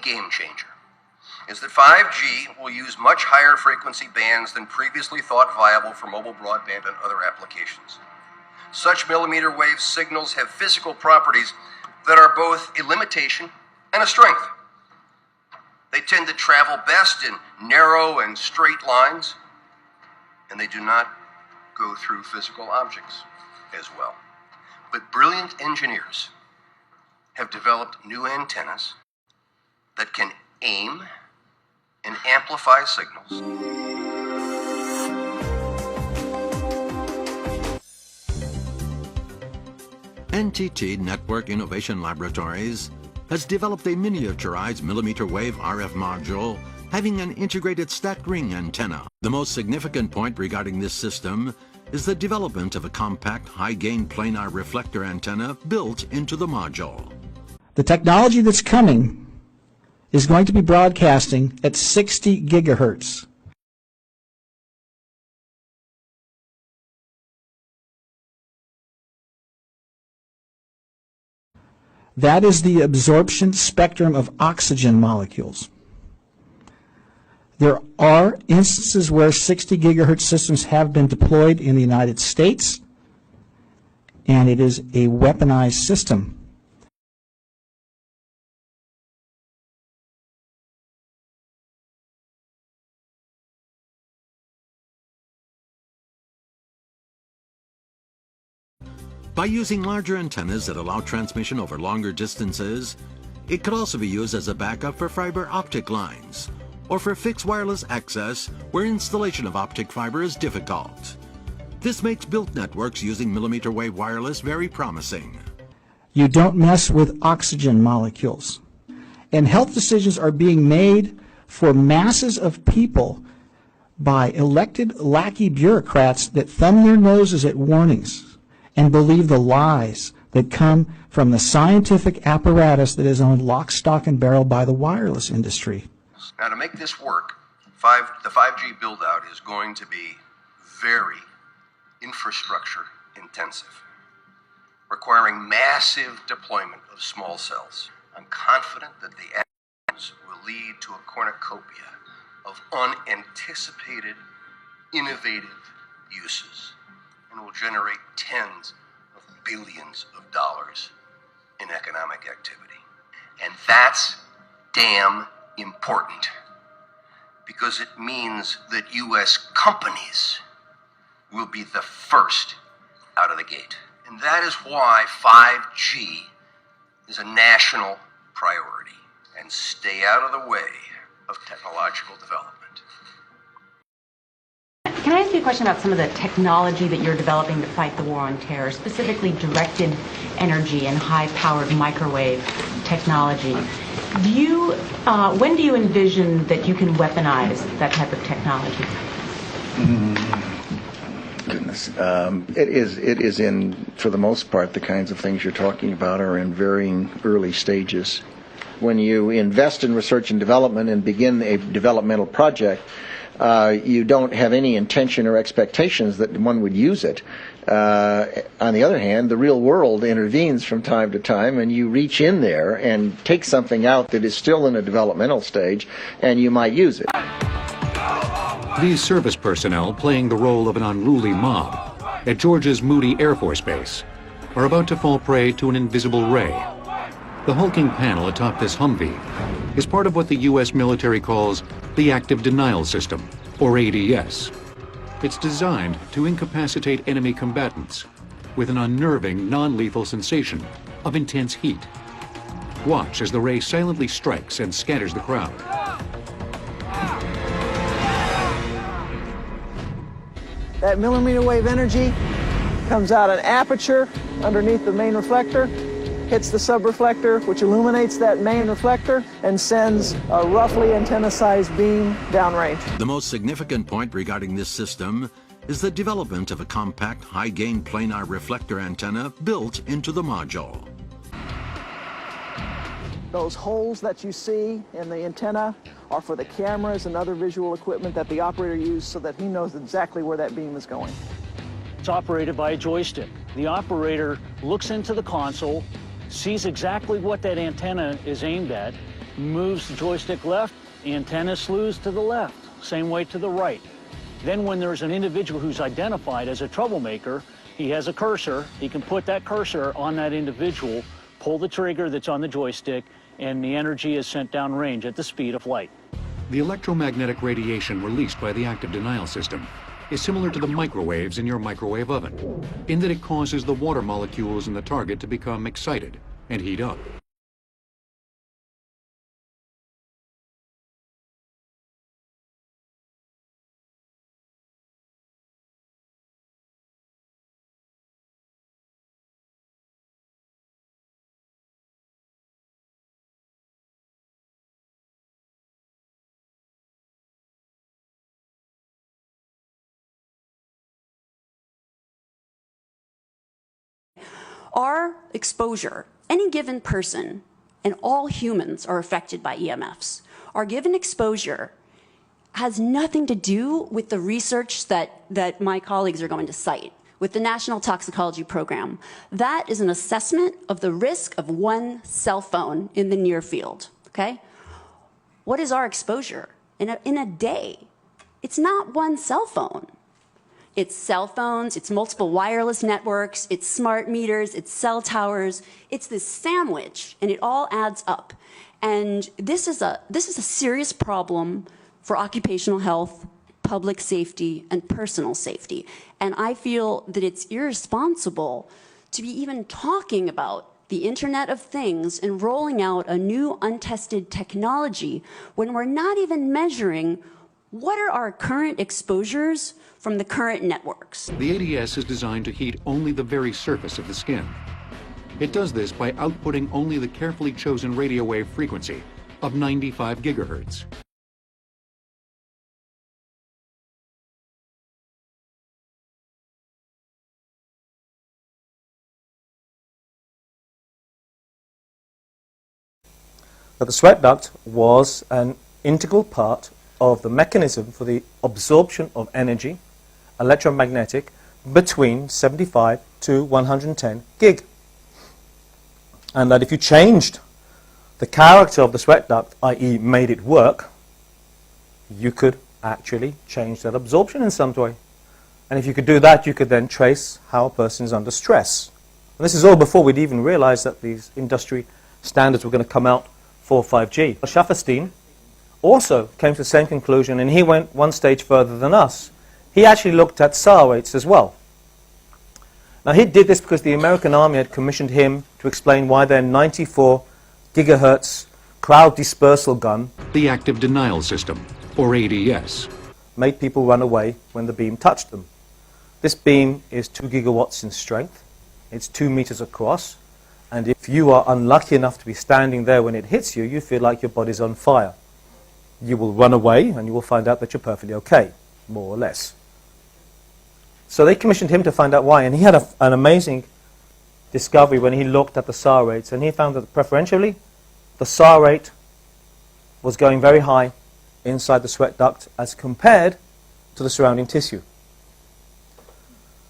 game changer is that 5G will use much higher frequency bands than previously thought viable for mobile broadband and other applications. Such millimeter wave signals have physical properties that are both a limitation and a strength. They tend to travel best in narrow and straight lines, and they do not go through physical objects as well. But brilliant engineers have developed new antennas that can aim and amplify signals. NTT Network Innovation Laboratories has developed a miniaturized millimeter wave RF module having an integrated stacked ring antenna. The most significant point regarding this system is the development of a compact high-gain planar reflector antenna built into the module. The technology that's coming is going to be broadcasting at 60 gigahertz. That is the absorption spectrum of oxygen molecules. There are instances where 60 gigahertz systems have been deployed in the United States, and it is a weaponized system. By using larger antennas that allow transmission over longer distances, it could also be used as a backup for fiber optic lines, or for fixed wireless access where installation of optic fiber is difficult. This makes built networks using millimeter wave wireless very promising. You don't mess with oxygen molecules. And health decisions are being made for masses of people by elected lackey bureaucrats that thumb their noses at warnings and believe the lies that come from the scientific apparatus that is owned lock, stock, and barrel by the wireless industry. Now, to make this work, the 5G build-out is going to be very infrastructure intensive, requiring massive deployment of small cells. I'm confident that the actions will lead to a cornucopia of unanticipated, innovative uses, and will generate tens of billions of dollars in economic activity. And that's damn important, because it means that U.S. companies will be the first out of the gate. And that is why 5G is a national priority. And stay out of the way of technological development. Can I ask you a question about some of the technology that you're developing to fight the war on terror, specifically directed energy and high-powered microwave technology? When do you envision that you can weaponize that type of technology? Goodness. It is in, for the most part, the kinds of things you're talking about are in varying early stages. When you invest in research and development and begin a developmental project, you don't have any intention or expectations that one would use it. On the other hand, the real world intervenes from time to time, and you reach in there and take something out that is still in a developmental stage, and you might use it. These service personnel, playing the role of an unruly mob at Georgia's Moody Air Force Base, are about to fall prey to an invisible ray. The hulking panel atop this Humvee is part of what the U.S. military calls the Active Denial System, or ADS. It's designed to incapacitate enemy combatants with an unnerving, non-lethal sensation of intense heat. Watch as the ray silently strikes and scatters the crowd. That millimeter wave energy comes out an aperture underneath the main reflector, hits the subreflector, which illuminates that main reflector and sends a roughly antenna-sized beam downrange. The most significant point regarding this system is the development of a compact, high-gain planar reflector antenna built into the module. Those holes that you see in the antenna are for the cameras and other visual equipment that the operator uses so that he knows exactly where that beam is going. It's operated by a joystick. The operator looks into the console, sees exactly what that antenna is aimed at, moves the joystick left, the antenna slews to the left, same way to the right. Then when there's an individual who's identified as a troublemaker, he has a cursor. He can put that cursor on that individual, pull the trigger that's on the joystick, and the energy is sent downrange at the speed of light. The electromagnetic radiation released by the active denial system is similar to the microwaves in your microwave oven, in that it causes the water molecules in the target to become excited and heat up. Our exposure, any given person, and all humans are affected by EMFs. Our given exposure has nothing to do with the research that my colleagues are going to cite with the National Toxicology Program. That is an assessment of the risk of one cell phone in the near field, okay? What is our exposure in a day? It's not one cell phone. It's cell phones, it's multiple wireless networks, it's smart meters, it's cell towers. It's this sandwich, and it all adds up. And this is a serious problem for occupational health, public safety, and personal safety. And I feel that it's irresponsible to be even talking about the Internet of Things and rolling out a new untested technology when we're not even measuring what are our current exposures from the current networks. The ADS is designed to heat only the very surface of the skin. It does this by outputting only the carefully chosen radio wave frequency of 95 gigahertz. But the sweat duct was an integral part of the mechanism for the absorption of energy, electromagnetic, between 75 to 110 gig. And that if you changed the character of the sweat duct, i.e. made it work, you could actually change that absorption in some way. And if you could do that, you could then trace how a person is under stress. And this is all before we'd even realized that these industry standards were going to come out for 5G. Schafferstein also came to the same conclusion, and he went one stage further than us. He actually looked at SAR rates as well. Now he did this because the American Army had commissioned him to explain why their 94 gigahertz crowd dispersal gun, The active denial system, or ADS, made people run away when the beam touched them. This beam is 2 gigawatts in strength. It's 2 meters across. And if you are unlucky enough to be standing there when it hits you, you feel like your body's on fire. You will run away and you will find out that you're perfectly okay, more or less. So they commissioned him to find out why, and he had an amazing discovery when he looked at the SAR rates, and he found that preferentially the SAR rate was going very high inside the sweat duct as compared to the surrounding tissue.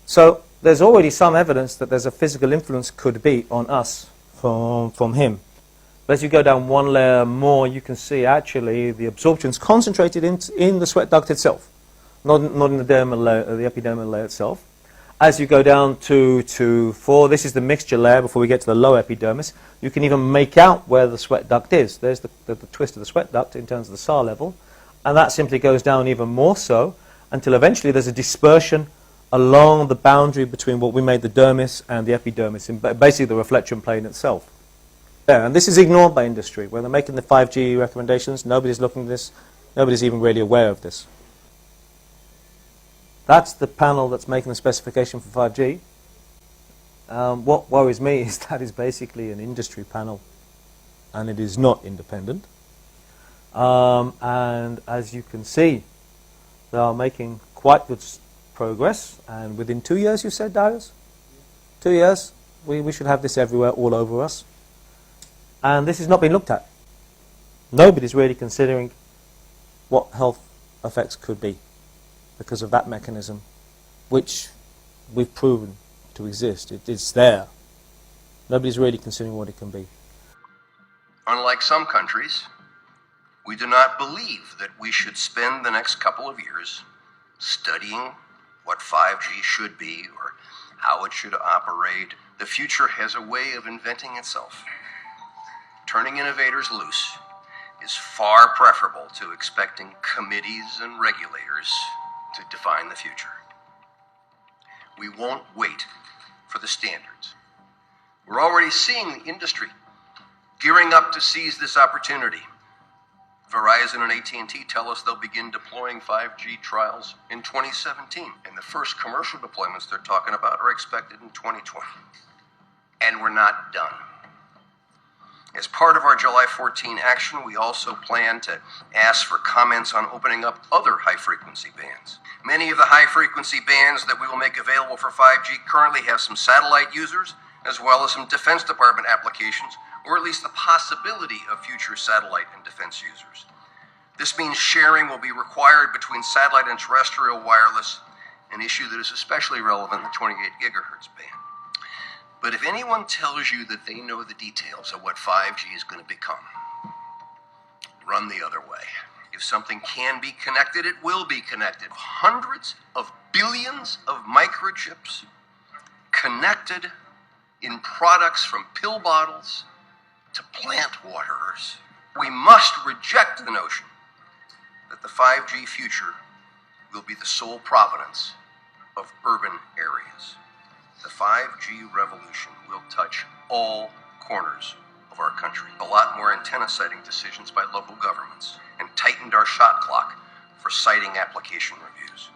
So there's already some evidence that there's a physical influence could be on us from him. But as you go down one layer more, you can see actually the absorption's concentrated in the sweat duct itself, not in the dermal layer, the epidermal layer itself. As you go down to 4, this is the mixture layer before we get to the low epidermis. You can even make out where the sweat duct is. There's the twist of the sweat duct in terms of the SAR level. And that simply goes down even more so until eventually there's a dispersion along the boundary between what we made the dermis and the epidermis, in basically the reflection plane itself. Yeah, and this is ignored by industry. When they're making the 5G recommendations, nobody's looking at this. Nobody's even really aware of this. That's the panel that's making the specification for 5G. What worries me is that is basically an industry panel, and it is not independent. And as you can see, they are making quite good progress. And within 2 years, you said, Darius? 2 years, we should have this everywhere, all over us. And this has not been looked at. Nobody's really considering what health effects could be because of that mechanism, which we've proven to exist. It's there. Nobody's really considering what it can be. Unlike some countries, We do not believe that we should spend the next couple of years studying what 5G should be or how it should operate. The future has a way of inventing itself. Turning innovators loose is far preferable to expecting committees and regulators to define the future. We won't wait for the standards. We're already seeing the industry gearing up to seize this opportunity. Verizon and AT&T tell us they'll begin deploying 5G trials in 2017, and the first commercial deployments they're talking about are expected in 2020. And we're not done. As part of our July 14 action, we also plan to ask for comments on opening up other high-frequency bands. Many of the high-frequency bands that we will make available for 5G currently have some satellite users, as well as some Defense Department applications, or at least the possibility of future satellite and defense users. This means sharing will be required between satellite and terrestrial wireless, an issue that is especially relevant in the 28 gigahertz band. But if anyone tells you that they know the details of what 5G is going to become, run the other way. If something can be connected, it will be connected. Hundreds of billions of microchips connected in products from pill bottles to plant waterers. We must reject the notion that the 5G future will be the sole provenance of urban areas. The 5G revolution will touch all corners of our country. A lot more antenna siting decisions by local governments, and tightened our shot clock for siting application reviews.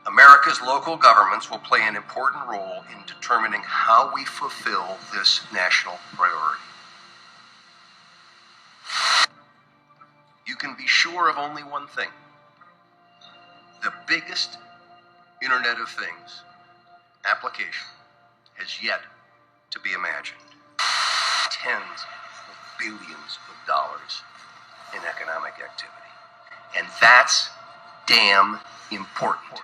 America's local governments will play an important role in determining how we fulfill this national priority. You can be sure of only one thing. The biggest Internet of Things application has yet to be imagined. Tens of billions of dollars in economic activity. And that's damn important.